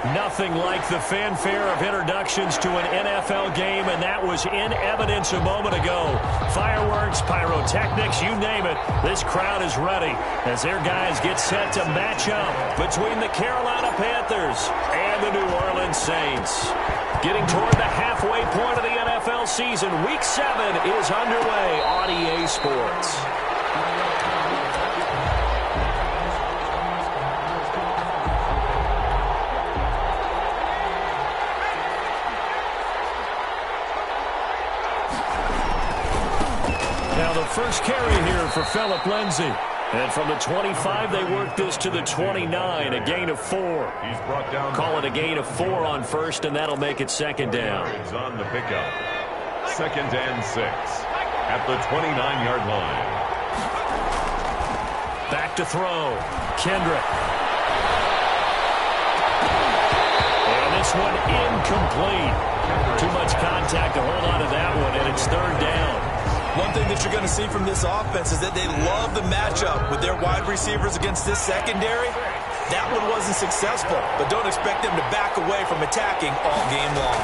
Nothing like the fanfare of introductions to an NFL game, and that was in evidence a moment ago. Fireworks, pyrotechnics, you name it. This crowd is ready as their guys get set to match up between the Carolina Panthers and the New Orleans Saints. Getting toward the halfway point of the NFL season, Week 7 is underway on EA Sports. Now the first carry here for Phillip Lindsay. And from the 25, they work this to the 29, a gain of 4. He's brought down. Call it a gain of 4 on first, and that'll make it second down. It's on the pickup. 2nd and 6 at the 29-yard line. Back to throw. Kendrick. And this one incomplete. Too much contact to hold on to that one, and it's 3rd down. One thing that you're going to see from this offense is that they love the matchup with their wide receivers against this secondary. That one wasn't successful, but don't expect them to back away from attacking all game long.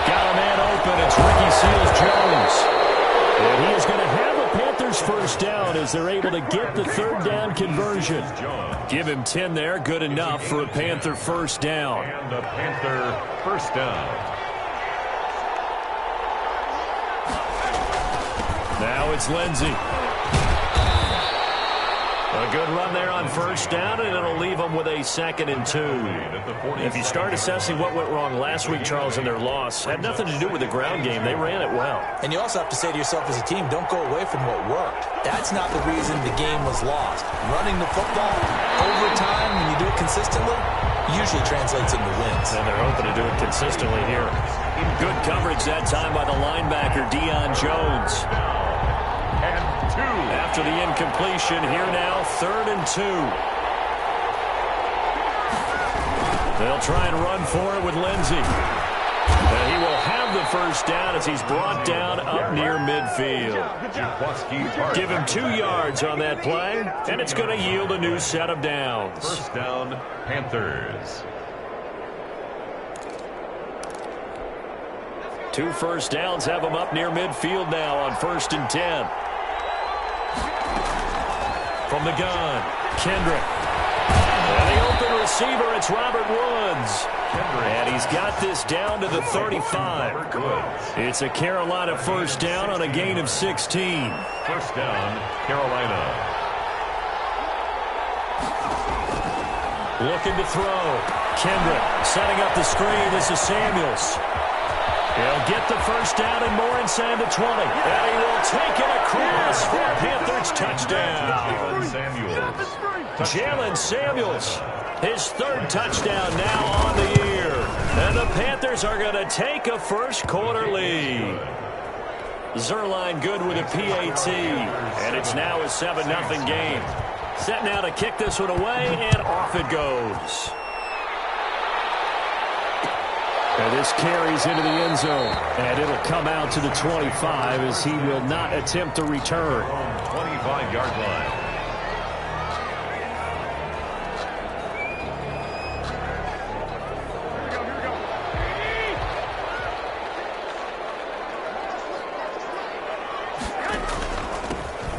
Got a man open. It's Ricky Seals-Jones. And he is going to have a Panthers first down as they're able to get the 3rd down conversion. Give him 10 there. Good enough for a Panther first down. And a Panther first down. Now it's Lindsay. A good run there on first down, and it'll leave them with a 2nd and 2. If you start assessing what went wrong last week, Charles, in their loss, had nothing to do with the ground game. They ran it well. And you also have to say to yourself as a team, don't go away from what worked. That's not the reason the game was lost. Running the football over time, when you do it consistently, usually translates into wins. And they're hoping to do it consistently here. Good coverage that time by the linebacker, Deion Jones. After the incompletion, here now, 3rd and 2. They'll try and run for it with Lindsay. And he will have the first down as he's brought down up near midfield. Give him 2 yards on that play, and it's going to yield a new set of downs. First down, Panthers. 2 first downs have them up near midfield now on 1st and 10. From the gun, Kendrick. And the open receiver, it's Robert Woods. And he's got this down to the 35. It's a Carolina first down on a gain of 16. First down, Carolina. Looking to throw. Kendrick setting up the screen. This is Samuels. He'll get the first down and more inside the 20. And he will take it across for a Panthers touchdown. Jalen Samuels, his 3rd touchdown now on the year. And the Panthers are going to take a first-quarter lead. Zerline good with a PAT. And it's now a 7-0 game. Set now to kick this one away, and off it goes. And this carries into the end zone. And it'll come out to the 25 as he will not attempt to return. 25-yard line.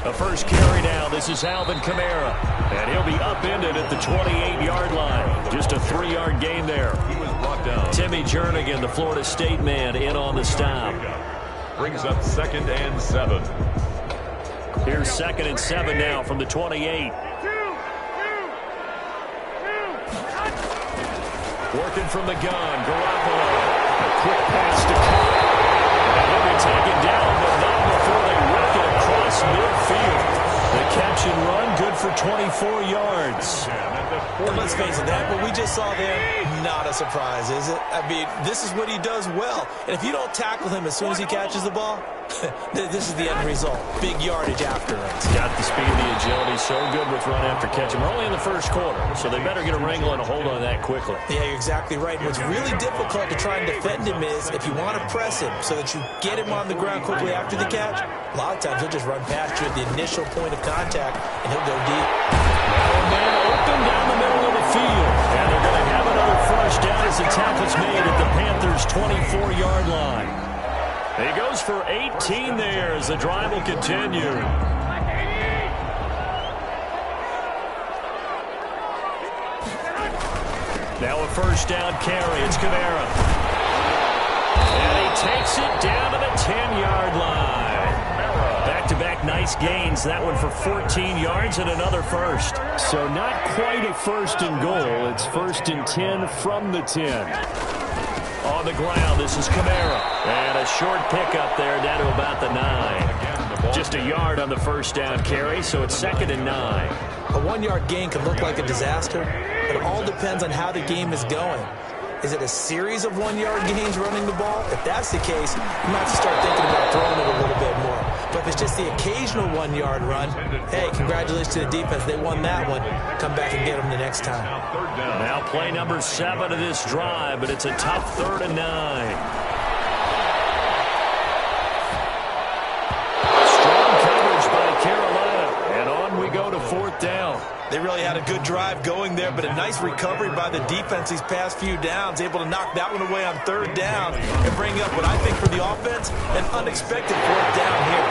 The first carry now. This is Alvin Kamara. And he'll be upended at the 28-yard line. Just a 3-yard gain there. He was brought down. Timmy Jernigan, the Florida State man, in on the stop. Brings up 2nd and 7. Here's 2nd and 7 now from the 28. Working from the gun, Garoppolo. A quick pass to Cook. And he'll be taken down, but not before they work it across midfield. The catch and run, good for 24 yards. And let's face it, that what we just saw there, not a surprise, is it? I mean, this is what he does well. And if you don't tackle him as soon as he catches the ball, this is the end result. Big yardage after it. Got the speed, the agility, so good with run after catch. And we're only in the first quarter, so they better get a wrangle and a hold on that quickly. Yeah, you're exactly right. And what's really difficult to try and defend him is if you want to press him so that you get him on the ground quickly after the catch, a lot of times he'll just run past you at the initial point of contact, and he'll go deep. Now a man open down the middle of the field. He goes for 18 there as the drive will continue. Now a first down carry. It's Kamara. And he takes it down to the 10-yard line. Back-to-back nice gains. That one for 14 yards and another first. So not quite a first and goal. It's first and 10 from the 10. On the ground, this is Kamara. And a short pickup there down to about the 9. Just a yard on the first down carry, so it's 2nd and 9. A 1-yard gain can look like a disaster, but it all depends on how the game is going. Is it a series of 1-yard gains running the ball? If that's the case, you might have to start thinking about throwing it a little bit more. But if it's just the occasional 1-yard run, hey, congratulations to the defense. They won that one. Come back and get them the next time. Now play number 7 of this drive, but it's a tough 3rd and 9. Go to 4th down. They really had a good drive going there, but a nice recovery by the defense these past few downs, able to knock that one away on 3rd down and bring up what I think for the offense, an unexpected 4th down here.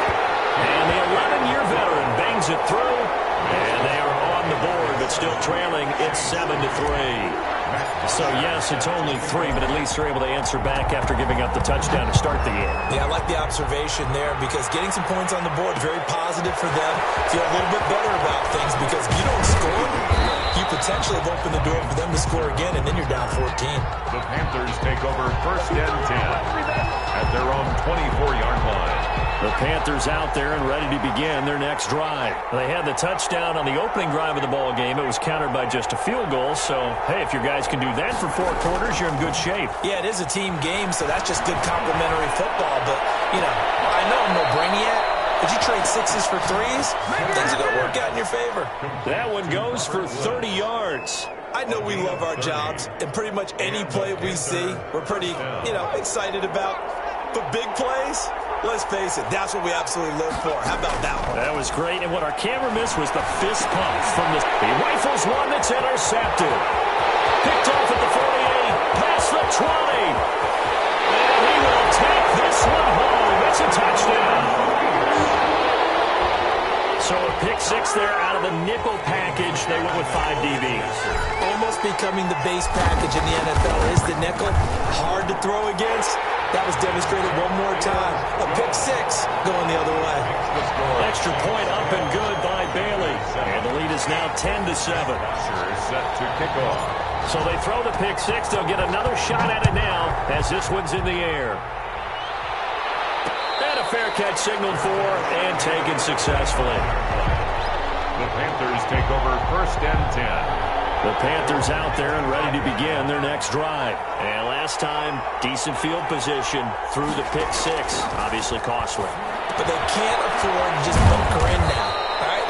And the 11-year veteran bangs it through, and they are on the board, but still trailing. It's 7-3. So, yes, it's only 3, but at least they're able to answer back after giving up the touchdown to start the game. Yeah, I like the observation there because getting some points on the board is very positive for them. Feel a little bit better about things because if you don't score, you potentially have opened the door for them to score again, and then you're down 14. The Panthers take over 1st and 10 at their own 24-yard line. The Panthers out there and ready to begin their next drive. They had the touchdown on the opening drive of the ball game. It was countered by just a field goal. So, hey, if your guys can do that for 4 quarters, you're in good shape. Yeah, it is a team game, so that's just good complimentary football. But, you know, I know I'm no brainiac, but you trade 6s for 3s, things are going to work out in your favor. That one goes for 30 yards. I know we love our jobs, and pretty much any play we see, we're pretty, excited about. But big plays, let's face it, that's what we absolutely live for. How about that one? That was great, and what our camera missed was the fist pump from the... He rifles one that's intercepted. Picked off at the 48, past the 20. And he will take this one home. It's a touchdown. So a pick 6 there out of the nickel package. They went with 5 DBs. Almost becoming the base package in the NFL is the nickel. Hard to throw against. That was demonstrated one more time. A pick 6 going the other way. Extra point up and good by Bailey. And the lead is now 10-7. Set to kick off. So they throw the pick 6. They'll get another shot at it now as this one's in the air. And a fair catch signaled for and taken successfully. The Panthers take over 1st and 10. The Panthers out there and ready to begin their next drive. And last time, decent field position through the pick 6. Obviously costly. But they can't afford to just bunker in now. All right?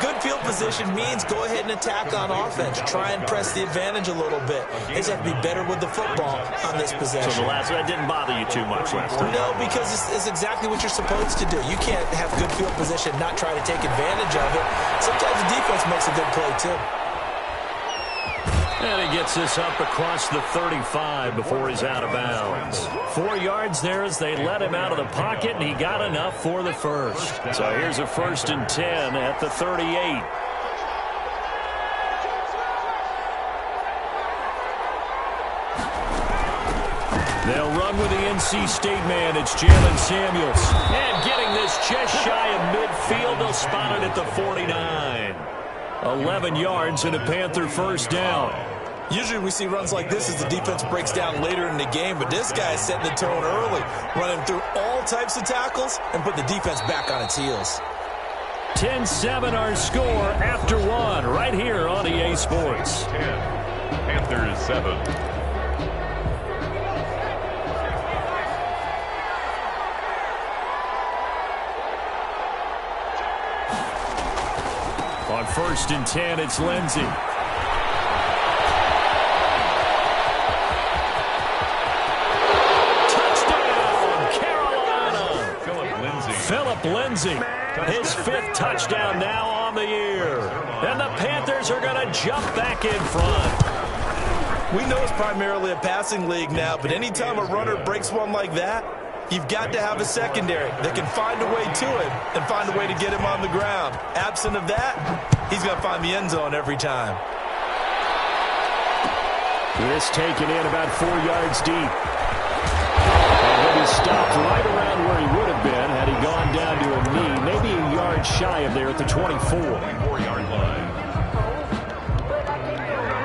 Good field position means go ahead and attack on offense. Try and press the advantage a little bit. They just have to be better with the football on this possession. So that didn't bother you too much last time? No, because it's exactly what you're supposed to do. You can't have good field position and not try to take advantage of it. Sometimes the defense makes a good play, too. And he gets this up across the 35 before he's out of bounds. 4 yards there as they let him out of the pocket, and he got enough for the first. So here's a 1st and 10 at the 38. They'll run with the NC State man. It's Jalen Samuels. And getting this just shy of midfield, they'll spot it at the 49. 11 yards and a Panther first down. Usually we see runs like this as the defense breaks down later in the game, but this guy is setting the tone early, running through all types of tackles and put the defense back on its heels. 10-7 our score after 1 right here on EA Sports. 10. Panthers 7. On 1st and 10, it's Lindsey. Touchdown, Carolina. Phillip Lindsey, his 5th touchdown now on the year. And the Panthers are going to jump back in front. We know it's primarily a passing league now, but anytime a runner breaks one like that, You've got to have a secondary that can find a way to him and find a way to get him on the ground. Absent of that, he's going to find the end zone every time. This taken in about 4 yards deep. And he'll be stopped right around where he would have been had he gone down to a knee, maybe a yard shy of there at the 24. 24-yard line.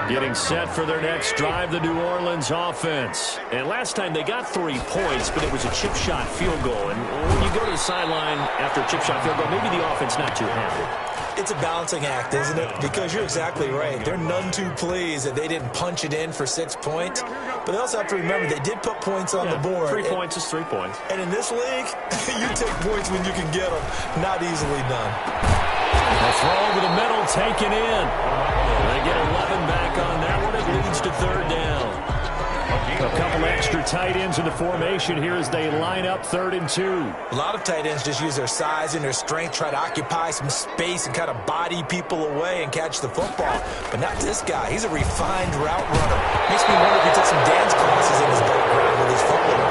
Getting set for their next drive, the New Orleans offense. And last time they got 3 points, but it was a chip shot field goal. And when you go to the sideline after a chip shot field goal, maybe the offense not too happy. It's a balancing act, isn't it? Because you're exactly right. They're none too pleased that they didn't punch it in for 6 points. But they also have to remember they did put points on the board. 3 points is 3 points. And in this league, you take points when you can get them. Not easily done. A throw over the middle, taken in. They get 11 back on that one. It leads to third down. A couple extra tight ends in the formation here as they line up 3rd and 2. A lot of tight ends just use their size and their strength, try to occupy some space and kind of body people away and catch the football. But not this guy. He's a refined route runner. Makes me wonder if he took some dance classes in his background with his football.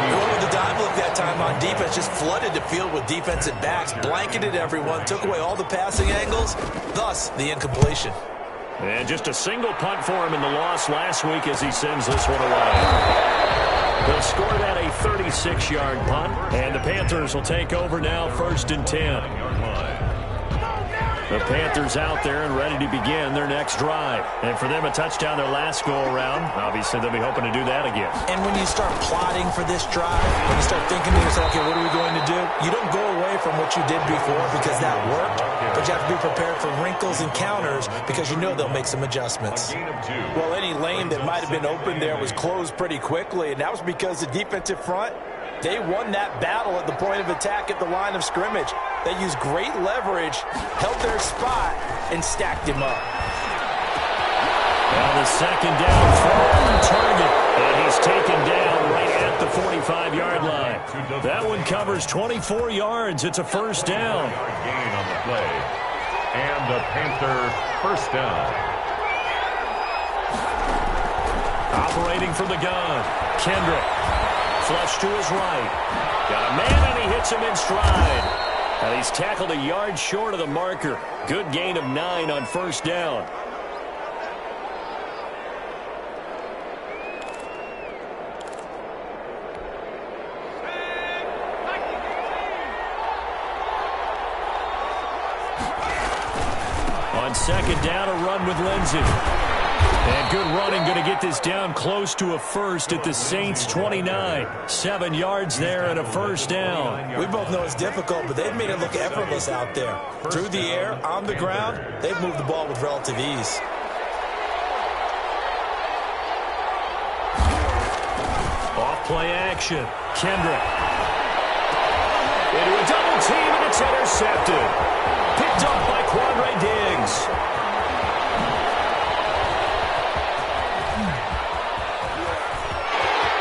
Going with the dime look that time on defense, just flooded the field with defensive backs, blanketed everyone, took away all the passing angles, thus the incompletion. And just a single punt for him in the loss last week as he sends this one away. They'll score that a 36-yard punt, and the Panthers will take over now 1st and 10. The Panthers out there and ready to begin their next drive. And for them, a touchdown their last go-around. Obviously, they'll be hoping to do that again. And when you start plotting for this drive, when you start thinking to yourself, okay, what are we going to do? You don't go away from what you did before because that worked, but you have to be prepared for wrinkles and counters because you know they'll make some adjustments. Well, any lane that might have been open there was closed pretty quickly, and that was because the defensive front, they won that battle at the point of attack at the line of scrimmage. They used great leverage, held their spot, and stacked him up. Now the second down from target, and he's taken down right at the 45-yard line. That one covers 24 yards. It's a first down. Gain on the play. And the Panther first down. Operating from the gun, Kendrick. Flush to his right. Got a man, and he hits him in stride. And he's tackled a yard short of the marker. Good gain of 9 on first down. On second down, a run with Lindsey. And good running, going to get this down close to a first at the Saints' 29. 7 yards there and a first down. We both know it's difficult, but they've made it look effortless out there. Through the air, on the ground, they've moved the ball with relative ease. Off-play action. Kendrick. Into a double team, and it's intercepted. Picked up by Quandre Diggs.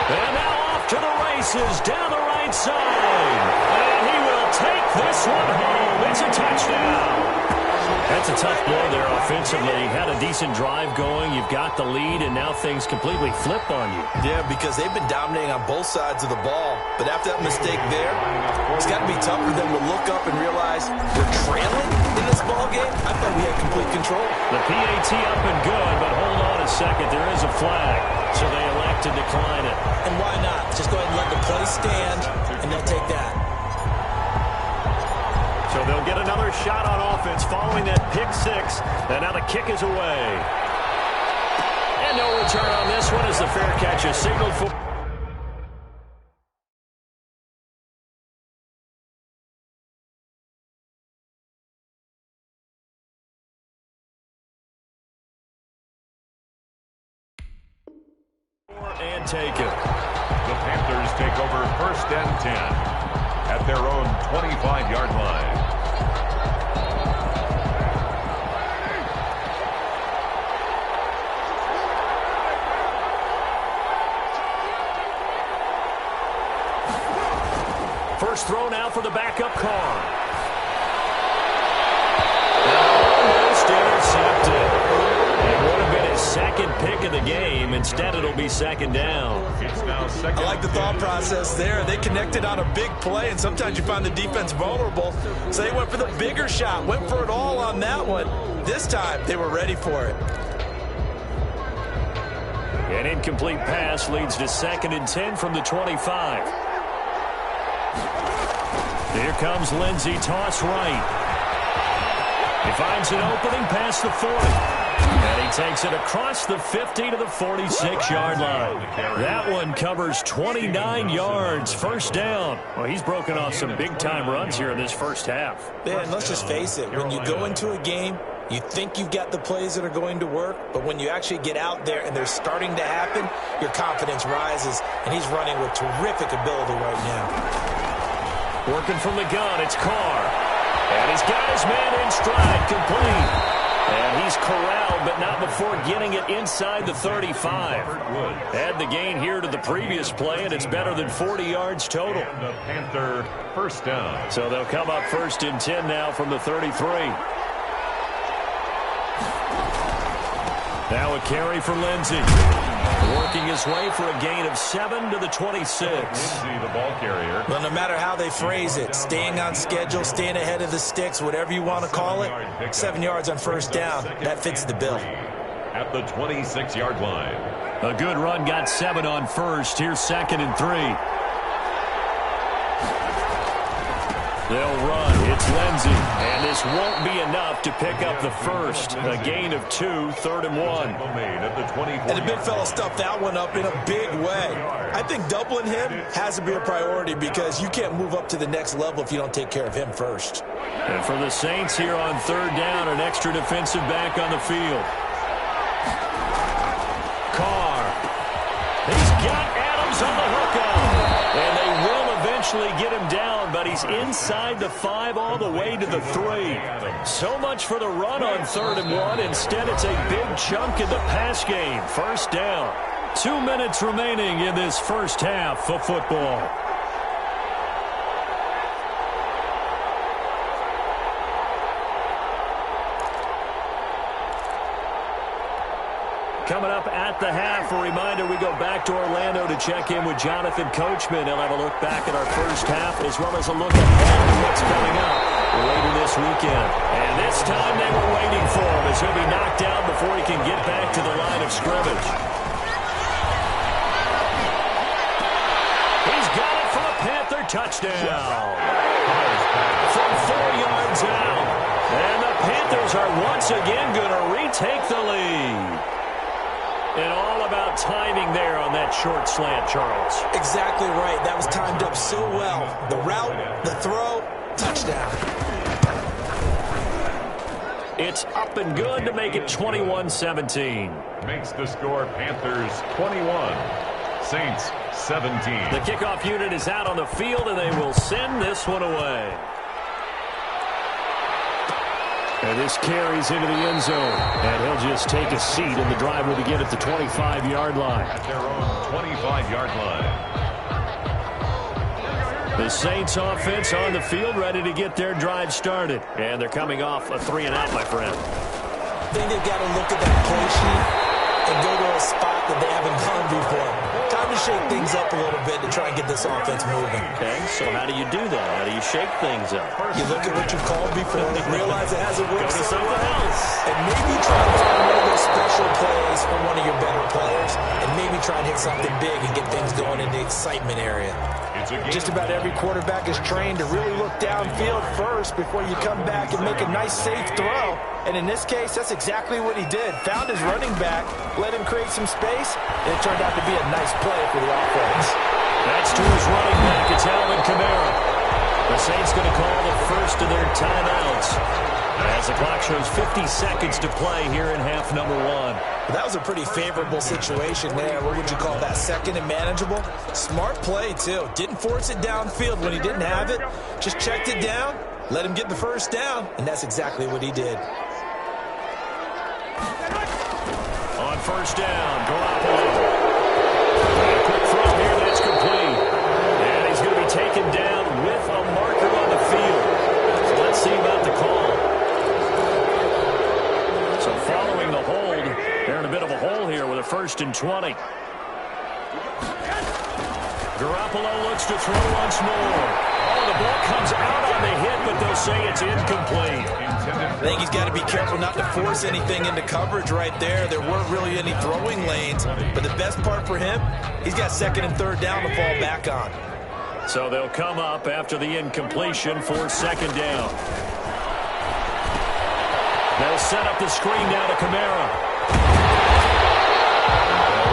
And now off to the races, down the right side. And he will take this one home. It's a touchdown. That's a tough blow there offensively. Had a decent drive going. You've got the lead, and now things completely flip on you. Yeah, because they've been dominating on both sides of the ball. But after that mistake there, it's got to be tough for them to look up and realize we're trailing in this ball game. I thought we had complete control. The PAT up and good, but hold on a second. There is a flag, so they elect to decline it. And why not? Just go ahead and let the play stand, and they'll take that. So they'll get another shot on offense following that pick six. And now the kick is away. And no return on this one as the fair catch is signaled for. And take it. The Panthers take over 1st and 10 at their own 25-yard line. First throw now for the backup car. Almost intercepted. It would have been his second pick of the game. Instead, it'll be second down. It's now second. I like the thought process there. They connected on a big play, and sometimes you find the defense vulnerable. So they went for the bigger shot, went for it all on that one. This time, they were ready for it. An incomplete pass leads to 2nd and 10 from the 25. Here comes Lindsey, toss right. He finds an opening past the 40. And he takes it across the 50 to the 46-yard line. That one covers 29 yards. First down. Well, he's broken off some big-time runs here in this first half. Yeah, and let's just face it. When you go into a game, you think you've got the plays that are going to work, but when you actually get out there and they're starting to happen, your confidence rises, and he's running with terrific ability right now. Working from the gun, it's Carr. And he's got his man in stride, complete. And he's corralled, but not before getting it inside the 35. Add the gain here to the previous play, and it's better than 40 yards total. And the Panther first down. So they'll come up 1st and 10 now from the 33. Now a carry for Lindsey. Working his way for a gain of 7 to the 26. Lindsey, the ball carrier. Well, no matter how they phrase it, staying on schedule, staying ahead of the sticks, whatever you want to call it, 7 yards on first down, that fits the bill. At the 26-yard line. A good run got 7 on first. Here's 2nd and 3. They'll run. It's Lindsey. And this won't be enough to pick up the first. A gain of 2, 3rd and 1. And the big fella stuffed that one up in a big way. I think doubling him has to be a priority because you can't move up to the next level if you don't take care of him first. And for the Saints here on 3rd down, an extra defensive back on the field. Carr. He's got Adams on the hookup. And they will eventually get him down, but he's inside the 5 all the way to the 3. So much for the run on 3rd and 1. Instead, it's a big chunk in the pass game. First down. 2 minutes remaining in this first half of football. Coming up at the half, a reminder, we go back to Orlando to check in with Jonathan Coachman. He'll have a look back at our first half as well as a look ahead to what's coming up later this weekend. And this time they were waiting for him as he'll be knocked down before he can get back to the line of scrimmage. He's got it for a Panther touchdown. From 4 yards out. And the Panthers are once again going to retake the lead. And all about timing there on that short slant, Charles. Exactly right. That was timed up so well. The route, the throw, touchdown. It's up and good to make it 21-17. Makes the score Panthers 21, Saints 17. The kickoff unit is out on the field, and they will send this one away. And this carries into the end zone. And he'll just take a seat in the drive will begin at the 25-yard line. At their own 25-yard line. The Saints offense on the field ready to get their drive started. And they're coming off a 3-and-out, my friend. I think they've got to look at that play sheet and go to a spot that they haven't gone before. Time to shake things up a little bit to try and get this offense moving. Okay, so how do you do that? How do you shake things up? You look at what you called before, realize it hasn't worked Go to so something well, else. and maybe try to find one of those special plays from one of your better players, and maybe try and hit something big and get things going in the excitement area. Just about every quarterback is trained to really look downfield first before you come back and make a nice, safe throw. And in this case, that's exactly what he did. Found his running back, let him create some space, and it turned out to be a nice play for the offense. That's to his running back. It's Alvin Kamara. The Saints going to call the first of their timeouts as the clock shows 50 seconds to play here in half number 1. That was a pretty favorable situation there. What would you call that? Second and manageable? Smart play, too. Didn't force it downfield when he didn't have it. Just checked it down, let him get the first down, and that's exactly what he did. On first down, Garoppolo. A quick throw here, that's complete. And he's going to be taken down with a marker on the field. So let's see about the call. So following the hold, they're in a bit of a hole here with a 1st and 20. Garoppolo looks to throw once more. Oh, the ball comes out on the hit, but they'll say it's incomplete. I think he's got to be careful not to force anything into coverage right there. There weren't really any throwing lanes, but the best part for him, he's got 2nd and 3rd down to fall back on. So they'll come up after the incompletion for 2nd down. They'll set up the screen now to Kamara. They'll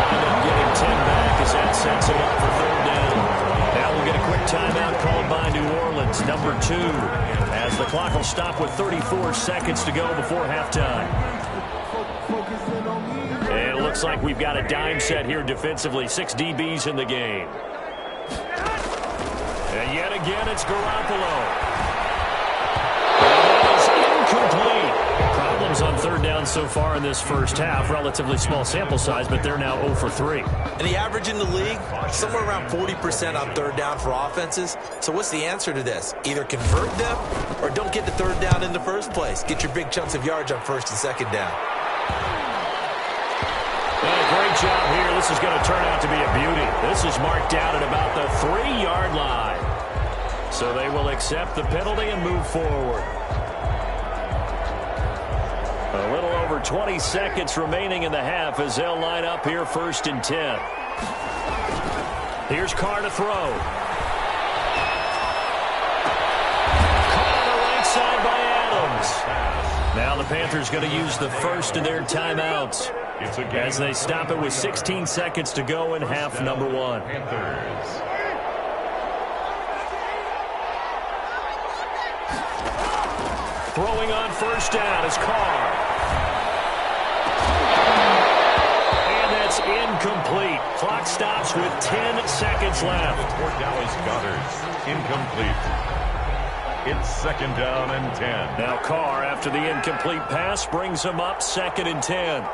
wind up getting 10 back as that sets it up for 3rd down. Now we'll get a quick timeout called by New Orleans, number 2, as the clock will stop with 34 seconds to go before halftime. And it looks like we've got a dime set here defensively. 6 DBs in the game. And yet again, it's Garoppolo. That is incomplete. Problems on 3rd down so far in this first half. Relatively small sample size, but they're now 0 for 3. And the average in the league, somewhere around 40% on 3rd down for offenses. So what's the answer to this? Either convert them or don't get the 3rd down in the first place. Get your big chunks of yards on 1st and 2nd down. And a great job here. This is going to turn out to be a beauty. This is marked out at about the 3-yard line. So they will accept the penalty and move forward. A little over 20 seconds remaining in the half as they'll line up here 1st and 10. Here's Carr to throw. Caught on the right side by Adams. Now the Panthers going to use the first of their timeouts as they stop it with 16 seconds to go in half number 1. Panthers. Throwing on 1st down is Carr. And that's incomplete. Clock stops with 10 seconds left. For Dallas Goddard. Incomplete. It's 2nd down and 10. Now Carr, after the incomplete pass, brings him up 2nd and 10.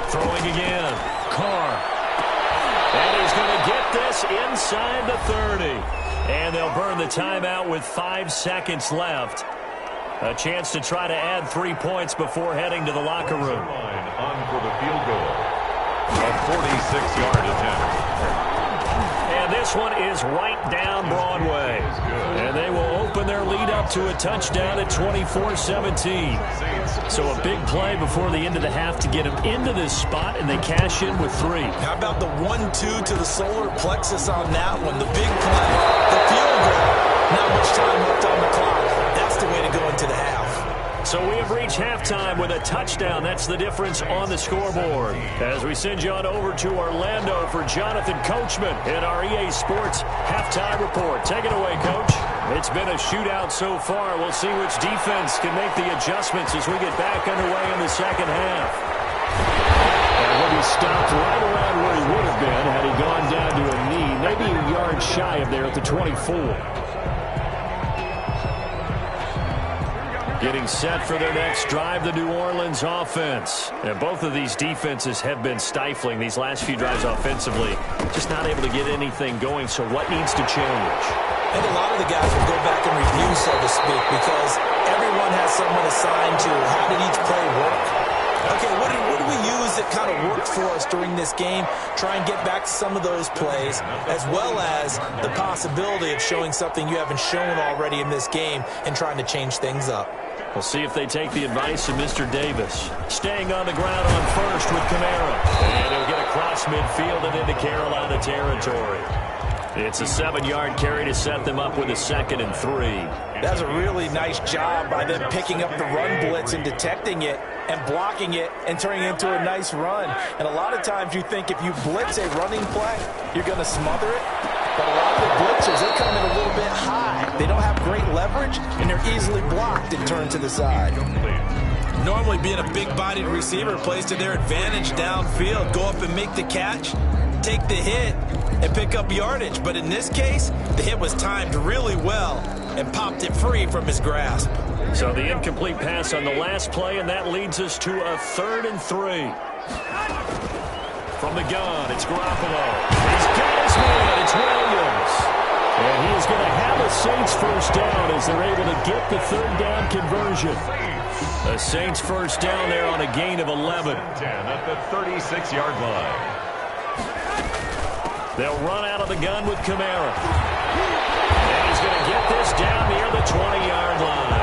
Throwing again. Carr. And he's going to get this inside the 30. And they'll burn the timeout with 5 seconds left. A chance to try to add 3 points before heading to the locker room. On for the field goal. A 46-yard attempt. And this one is right down Broadway. And they will open their lead up to a touchdown at 24-17. So a big play before the end of the half to get them into this spot, and they cash in with 3. How about the 1-2 to the solar plexus on that one? The big play, the field goal. Not much time left on the clock. That's the way to go into the half. So we have reached halftime with a touchdown. That's the difference on the scoreboard. As we send you on over to Orlando for Jonathan Coachman in our EA Sports Halftime Report. Take it away, Coach. It's been a shootout so far. We'll see which defense can make the adjustments as we get back underway in the second half. And when he stopped right around where he would have been had he gone down to a knee, maybe a yard shy of there at the 24. Getting set for their next drive, the New Orleans offense. And both of these defenses have been stifling these last few drives offensively. Just not able to get anything going, so what needs to change? I think a lot of the guys will go back and review, so to speak, because everyone has someone assigned to how did each play work. Okay, what do we use that kind of worked for us during this game? Try and get back to some of those plays, as well as the possibility of showing something you haven't shown already in this game and trying to change things up. We'll see if they take the advice of Mr. Davis. Staying on the ground on first with Kamara. And he'll get across midfield and into Carolina territory. It's a 7-yard carry to set them up with a 2nd and 3. That's a really nice job by them picking up the run blitz and detecting it and blocking it and turning it into a nice run. And a lot of times you think if you blitz a running play, you're going to smother it. But a lot of the blitzers, they come in a little bit high. They don't have great leverage, and they're easily blocked and turned to the side. Normally being a big-bodied receiver plays to their advantage downfield. Go up and make the catch, take the hit, and pick up yardage. But in this case, the hit was timed really well and popped it free from his grasp. So the incomplete pass on the last play, and that leads us to a 3rd and 3. From the gun, it's Garoppolo. He's got his man. It's Williams. And he is going to have a Saints first down as they're able to get the 3rd down conversion. The Saints first down there on a gain of 11. 10 at the 36-yard line. They'll run out of the gun with Kamara. And he's going to get this down near the 20-yard line.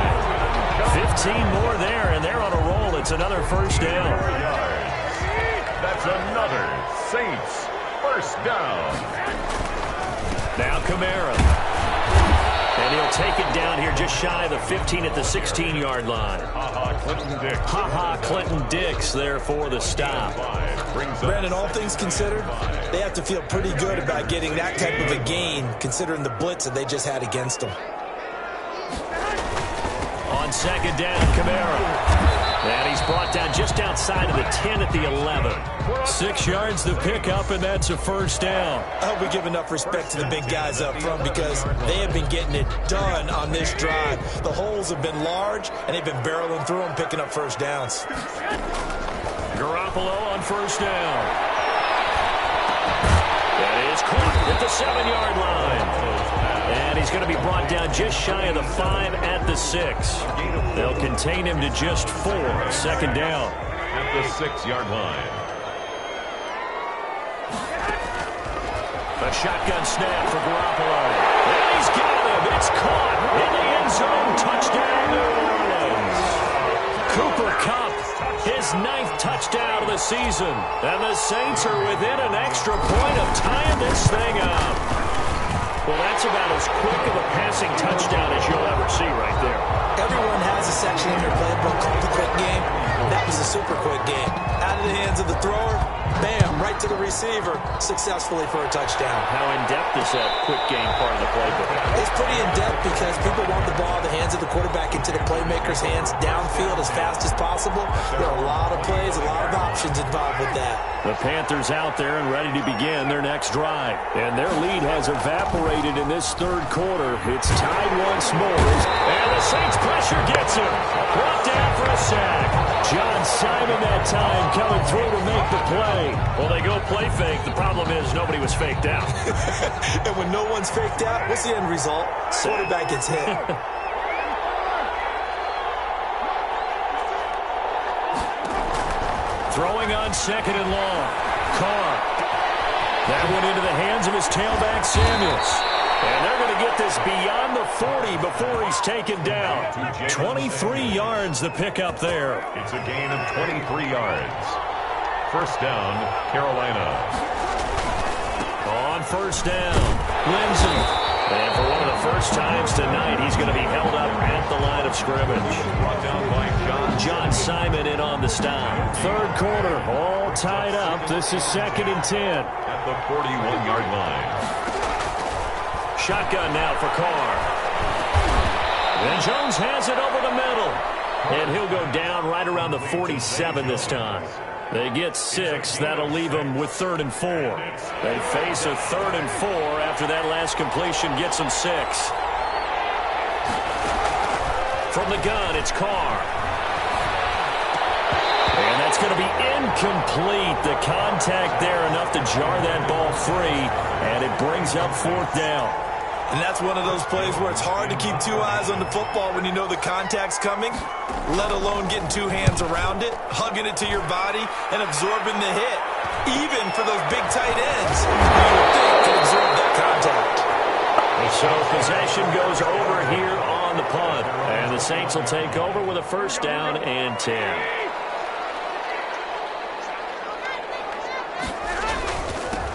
15 more there, and they're on a roll. It's another first down. That's another Saints first down. Now Kamara. And he'll take it down here just shy of the 15 at the 16-yard line. Clinton Dix there for the stop. Brandon, all things considered, they have to feel pretty good about getting that type of a gain considering the blitz that they just had against them. On second down, Kamara. And he's brought down just outside of the 10 at the 11. 6 yards to pick up, and that's a first down. I hope we give enough respect to the big guys up front because they have been getting it done on this drive. The holes have been large, and they've been barreling through them, picking up first downs. Garoppolo on first down. That is caught at the 7-yard line. And he's going to be brought down just shy of the 5 at the 6. They'll contain him to just 4. Second down. At the 6-yard line. A shotgun snap for Garoppolo. And he's got him. It's caught in the end zone. Touchdown, New Orleans. Cooper Kupp, his 9th touchdown of the season. And the Saints are within an extra point of tying this thing up. Well, that's about as quick of a passing touchdown as you'll ever see right there. Everyone has a section in their playbook called the quick game. That was a super quick game. Out of the hands of the thrower, bam, right to the receiver, successfully for a touchdown. How in-depth is that quick game part of the playbook? It's pretty in-depth because people want the ball in the hands of the quarterback into the playmaker's hands downfield as fast as possible. There are a lot of plays, a lot of options involved with that. The Panthers out there and ready to begin their next drive. And their lead has evaporated in this third quarter. It's tied once more. And the Saints pressure gets him. Brought down for a sack. John Simon that time coming through to make the play. Well, they go play fake. The problem is nobody was faked out. And when no one's faked out, what's the end result? Quarterback gets hit. Throwing on second and long. Carr. That went into the hands of his tailback, Samuels. And they're going to get this beyond the 40 before he's taken down. 23 yards to pick up there. It's a gain of 23 yards. First down, Carolina. On first down, Lindsey. And for one of the first times tonight, he's going to be held up at the line of scrimmage. Brought down by John Simon in on the stop. Third quarter, all tied up. This is 2nd and 10. At the 41-yard line. Shotgun now for Carr. And Jones has it over the middle. And he'll go down right around the 47 this time. They get 6. That'll leave them with 3rd and 4. They face a 3rd and 4 after that last completion gets them 6. From the gun, it's Carr. And that's going to be incomplete. The contact there enough to jar that ball free. And it brings up 4th down. And that's one of those plays where it's hard to keep 2 eyes on the football when you know the contact's coming, let alone getting 2 hands around it, hugging it to your body, and absorbing the hit. Even for those big tight ends, you would think can absorb that contact. So possession goes over here on the punt. And the Saints will take over with a first down and 10.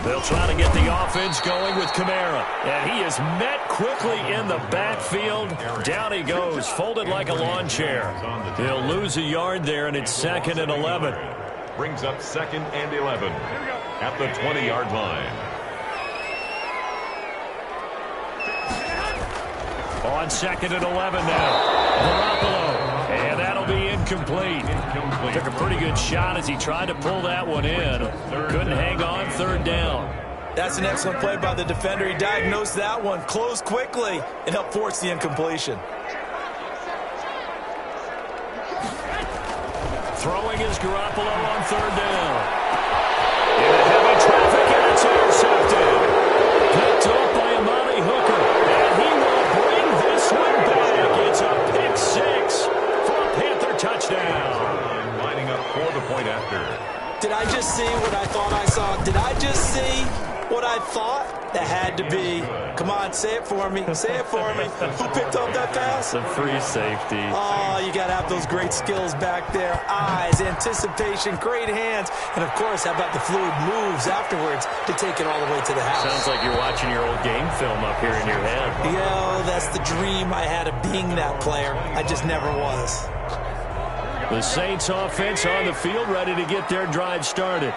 They'll try to get the offense going with Kamara. And he is met quickly in the backfield. Down he goes, folded like a lawn chair. He'll lose a yard there, and it's 2nd and 11. Brings up 2nd and 11 at the 20-yard line. On 2nd and 11 now. Garoppolo. And that'll be incomplete. Took a pretty good shot as he tried to pull that one in. Couldn't hang on, 3rd down. That's an excellent play by the defender. He diagnosed that one, closed quickly, and helped force the incompletion. Throwing is Garoppolo on 3rd down. Into heavy traffic, and it's intercepted. Picked up by Amani Hooker. And he will bring this one back. It's a pick 6 for a Panther touchdown. right after. Did I just see what I thought I saw? Did I just see what I thought? That had to be. Come on, say it for me. Say it for me. Who picked up that pass? The free safety. Oh, you got to have those great skills back there. Eyes, anticipation, great hands. And, of course, how about the fluid moves afterwards to take it all the way to the house? Sounds like you're watching your old game film up here in your head. Yo, that's the dream I had of being that player. I just never was. The Saints offense on the field, ready to get their drive started.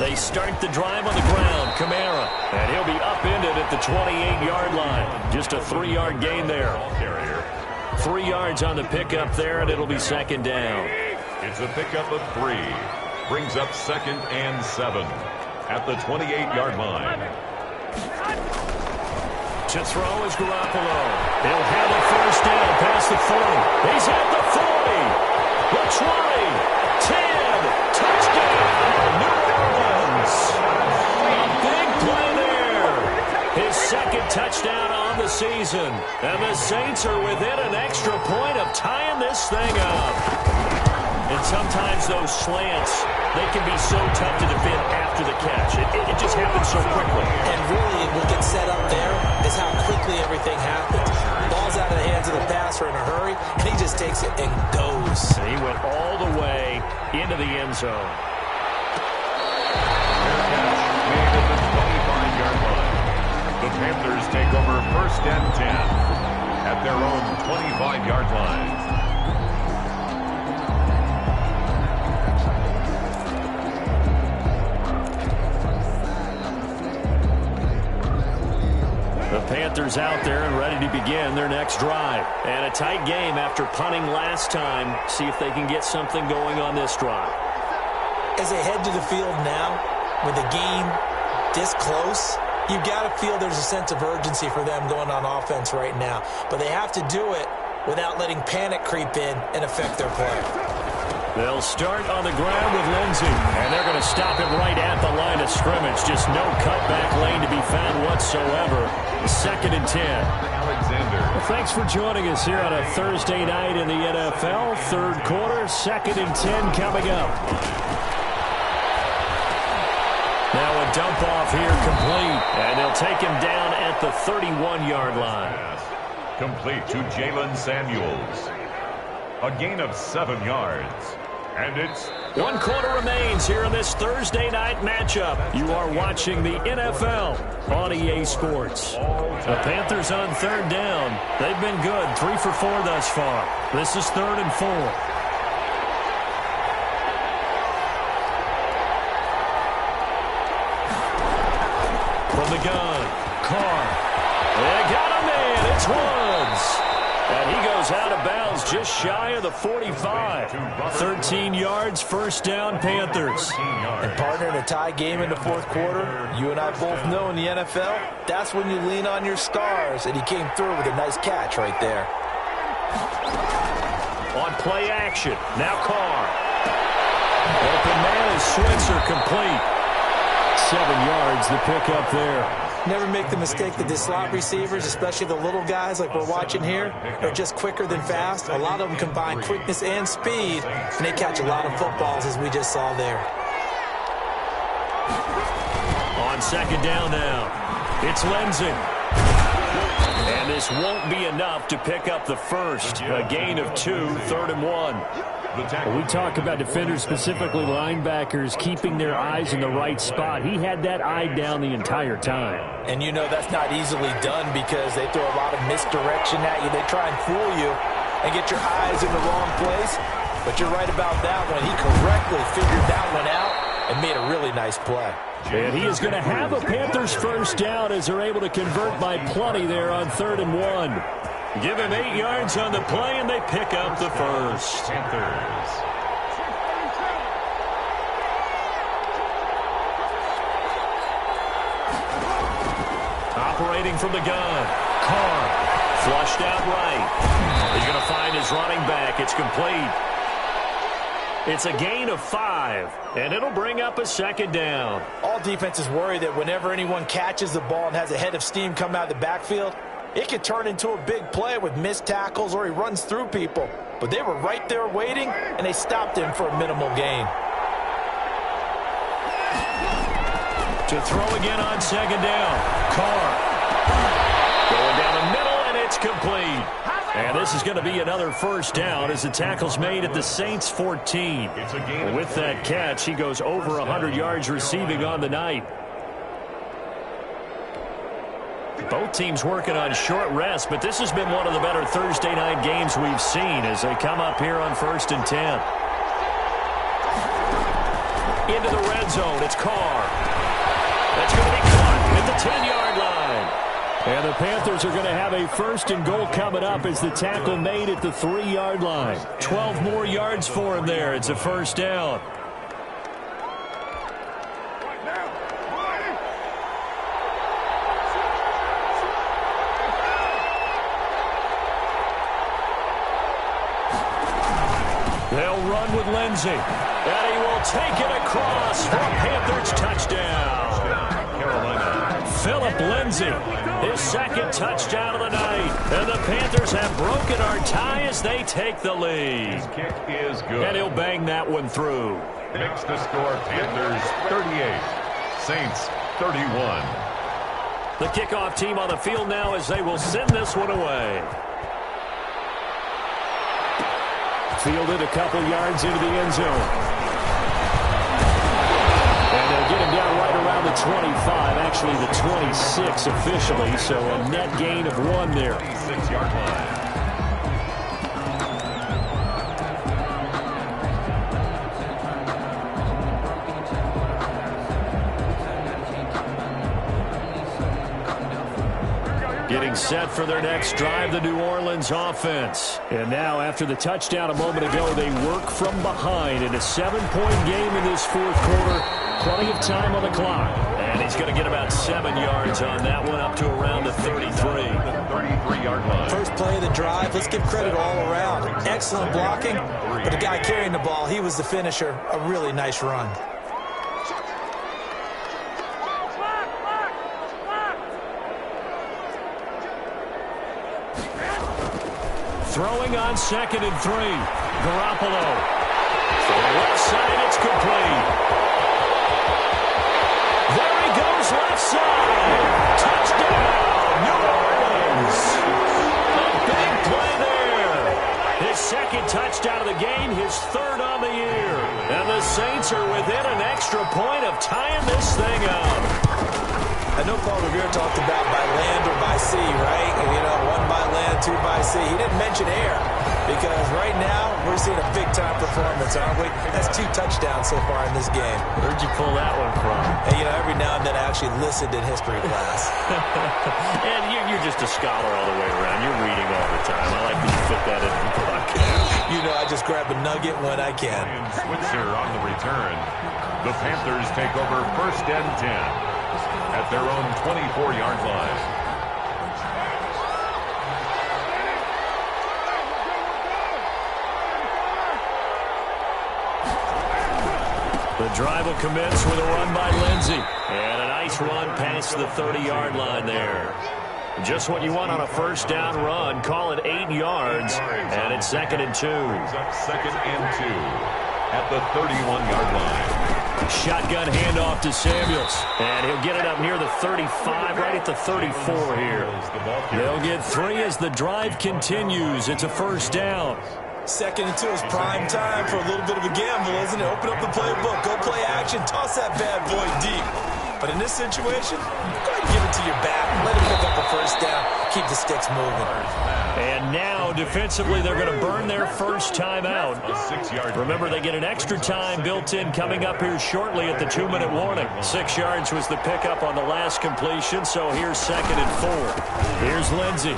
They start the drive on the ground. Kamara. And he'll be upended at the 28-yard line. Just a 3-yard gain there. 3 yards on the pickup there, and it'll be second down. It's a pickup of 3. Brings up 2nd and 7 at the 28-yard line. To throw is Garoppolo. He'll have a first down past the 40. He's at the 40. The 20. 10. Touchdown. New Orleans. A big play there. His second touchdown on the season. And the Saints are within an extra point of tying this thing up. And sometimes those slants, they can be so tough to defend after the catch. It just happens so quickly. And really, what gets set up there is how quickly everything happens. Ball's out of the hands of the passer in a hurry, and he just takes it and goes. And he went all the way into the end zone. Made at the 25-yard line. The Panthers take over 1st and 10 at their own 25-yard line. The Panthers out there and ready to begin their next drive. And a tight game after punting last time. See if they can get something going on this drive. As they head to the field now, with the game this close, you've got to feel there's a sense of urgency for them going on offense right now. But they have to do it without letting panic creep in and affect their play. They'll start on the ground with Lindsey. And they're going to stop him right at the line of scrimmage. Just no cutback lane to be found whatsoever. 2nd and 10. Alexander. Well, thanks for joining us here on a Thursday night in the NFL. 3rd quarter, 2nd and 10 coming up. Now a dump off here complete. And they'll take him down at the 31-yard line. Complete to Jalen Samuels. A gain of 7 yards. And it's 1 quarter remains here in this Thursday night matchup. You are watching the NFL on EA Sports. The Panthers on 3rd down. They've been good, 3 for 4 thus far. This is 3rd and 4. From the gun, Carr. They got a man. It's Woods. And he goes out of bounds just shy of the 45. 13 yards, 1st down, Panthers. And partner, in a tie game in the 4th quarter, you and I both know in the NFL, that's when you lean on your stars. And he came through with a nice catch right there. On play action, now Carr. Open man is Switzer, complete. 7 yards, the pickup there. Never make the mistake that the slot receivers, especially the little guys like we're watching here, are just quicker than fast. A lot of them combine quickness and speed, and they catch a lot of footballs, as we just saw there. On 2nd down now, it's Lindsey. And this won't be enough to pick up the first. A gain of 2, 3rd and 1. We talk about defenders, specifically linebackers, keeping their eyes in the right spot. He had that eye down the entire time. And you know that's not easily done because they throw a lot of misdirection at you. They try and fool you and get your eyes in the wrong place. But you're right about that one. He correctly figured that one out and made a really nice play. And he is going to have a Panthers first down as they're able to convert by plenty there on 3rd and 1. Give him 8 yards on the play, and they pick up the first. Panthers. Operating from the gun. Carr. Flushed out right. He's going to find his running back. It's complete. It's a gain of 5, and it'll bring up a 2nd down. All defenses worry that whenever anyone catches the ball and has a head of steam come out of the backfield, it could turn into a big play with missed tackles or he runs through people. but they were right there waiting, and they stopped him for a minimal gain. To throw again on second down. Carr. Going down the middle, and it's complete. And this is going to be another first down as the tackle's made at the Saints 14. With that catch, he goes over 100 yards receiving on the night. Both teams working on short rest, but this has been one of the better Thursday night games we've seen as they come up here on 1st and 10. Into the red zone, it's Carr. That's going to be caught at the 10-yard line. And the Panthers are going to have a 1st and goal coming up as the tackle made at the 3-yard line. 12 more yards for him there. It's a first down. They'll run with Lindsey. And he will take it across for a Panthers touchdown. Carolina. Philip Lindsey, his second touchdown of the night. And the Panthers have broken our tie as they take the lead. His kick is good. And he'll bang that one through. Makes the score Panthers 38, Saints 31. The kickoff team on the field now as they will send this one away. Fielded a couple yards into the end zone. And they'll get him down right around the 25, actually the 26 officially, so a net gain of 1 there. 6-yard line. Getting set for their next drive, the New Orleans offense. And now, after the touchdown a moment ago, they work from behind in a 7-point game in this 4th quarter. Plenty of time on the clock. And he's going to get about 7 yards on that one, up to around the 33. 33-yard line. First play of the drive, let's give credit all around. Excellent blocking, but the guy carrying the ball, he was the finisher. A really nice run. Throwing on 2nd and 3. Garoppolo. From the left side, it's complete. There he goes, left side. Touchdown, New Orleans. A big play there. His 2nd touchdown of the game, his 3rd on the year. And the Saints are within an extra point of tying this thing up. I know Paul Revere talked about by land or by sea, right? You know, 1 by land, 2 by sea. He didn't mention air because right now we're seeing a big-time performance, aren't we? That's 2 touchdowns so far in this game. Where'd you pull that one from? And, you know, every now and then I actually listened in history class. And you're just a scholar all the way around. You're reading all the time. I like that you fit that in the book. You know, I just grab a nugget when I can. Switzer on the return. The Panthers take over 1st and 10. At their own 24-yard line. The drive will commence with a run by Lindsey. And a nice run past the 30-yard line there. Just what you want on a first down run. Call it 8 yards. And it's 2nd and 2. 2nd and 2 at the 31-yard line. Shotgun handoff to Samuels. And he'll get it up near the 35, right at the 34 here. They'll get 3 as the drive continues. It's a first down. 2nd and 2 is prime time for a little bit of a gamble, isn't it? Open up the playbook, go play action, toss that bad boy deep. But in this situation, go ahead and give it to your back. Let him pick up a first down. Keep the sticks moving. And now, defensively, they're going to burn their first time out. Remember, they get an extra time built in coming up here shortly at the 2-minute warning. 6 yards was the pickup on the last completion, so here's 2nd and 4. Here's Lindsey.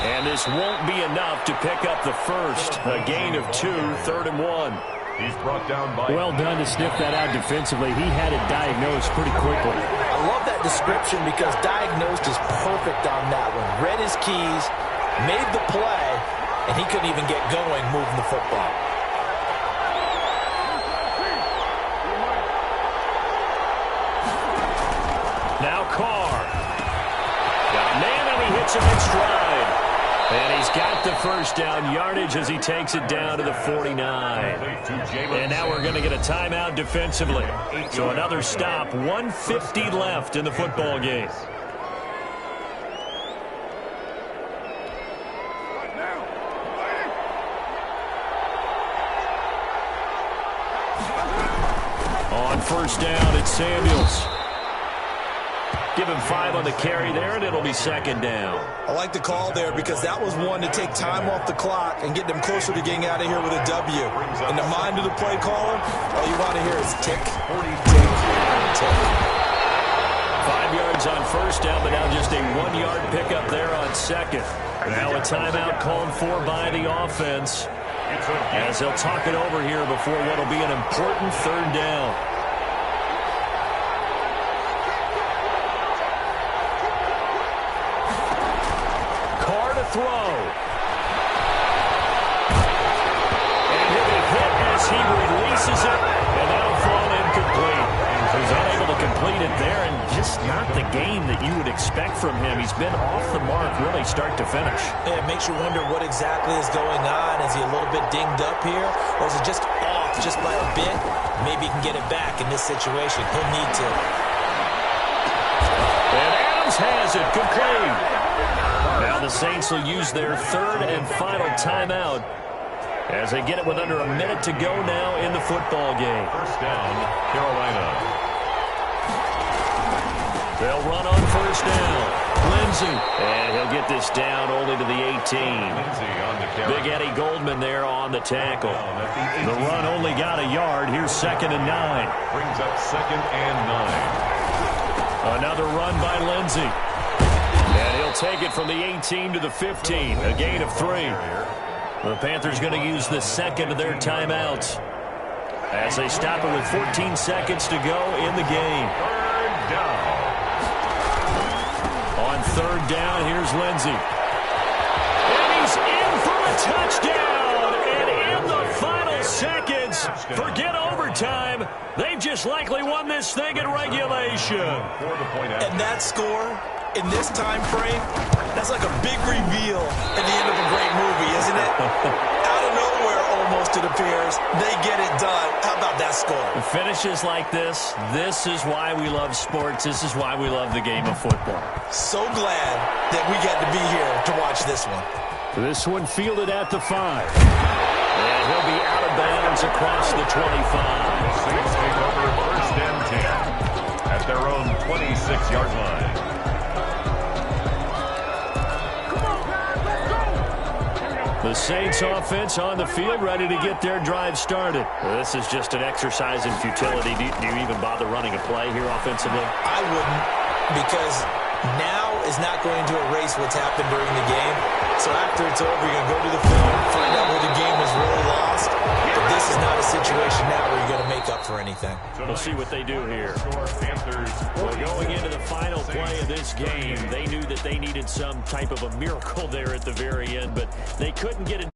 And this won't be enough to pick up the first. A gain of 2, 3rd and 1. He's brought down by... Well done to sniff that out defensively. He had it diagnosed pretty quickly. I love that description because diagnosed is perfect on that one. Read his keys, made the play, and he couldn't even get going moving the football. Now Carr. Got a man and he hits him in stride. And he's got get the first down yardage as he takes it down to the 49. And now we're going to get a timeout defensively. So another stop, 1:50 left in the football game. On first down, it's Samuels. Give him 5 on the carry there, and it'll be second down. I like the call there because that was one to take time off the clock and get them closer to getting out of here with a W. In the mind of the play caller, all you want to hear is tick, tick, tick. 5 yards on first down, but now just a 1-yard pickup there on second. Now a timeout called for by the offense as they'll talk it over here before what will be an important third down. Throw. And he'll be hit as he releases it, and that'll fall incomplete. He's unable to complete it there, and just not the game that you would expect from him. He's been off the mark really start to finish. Yeah, it makes you wonder what exactly is going on. Is he a little bit dinged up here, or is it just off just by a bit? Maybe he can get it back in this situation. He'll need to. And Adams has it complete. Now the Saints will use their third and final timeout as they get it with under a minute to go now in the football game. First down, Carolina. They'll run on first down. Lindsey. And he'll get this down only to the 18. Lindsey on the carry. Big Eddie Goldman there on the tackle. The run only got a yard. Here's 2nd and 9. Brings up 2nd and 9. Another run by Lindsey. And he'll take it from the 18 to the 15, a gain of 3. The Panthers going to use the second of their timeouts as they stop it with 14 seconds to go in the game. Third down. On third down, here's Lindsey. And he's in for a touchdown. And in the final seconds, forget overtime. They've just likely won this thing in regulation. And that score in this time frame, that's like a big reveal at the end of a great movie, isn't it? Out of nowhere, almost, it appears, they get it done. How about that score? Finishes like this is why we love sports. This is why we love the game of football. So glad that we got to be here to watch this one. This one fielded at the 5. And he'll be out of bounds across the 25. Saints take over first and 10 at their own 26-yard line. The Saints offense on the field, ready to get their drive started. Well, this is just an exercise in futility. Do you even bother running a play here offensively? I wouldn't, because now is not going to erase what's happened during the game. So after it's over, you're going to go to the film, find out where the game was really lost. But this is not a situation now where you're going to make up for anything. We'll see what they do here. Well, going into the final play of this game, they knew that they needed some type of a miracle there at the very end, but they couldn't get it.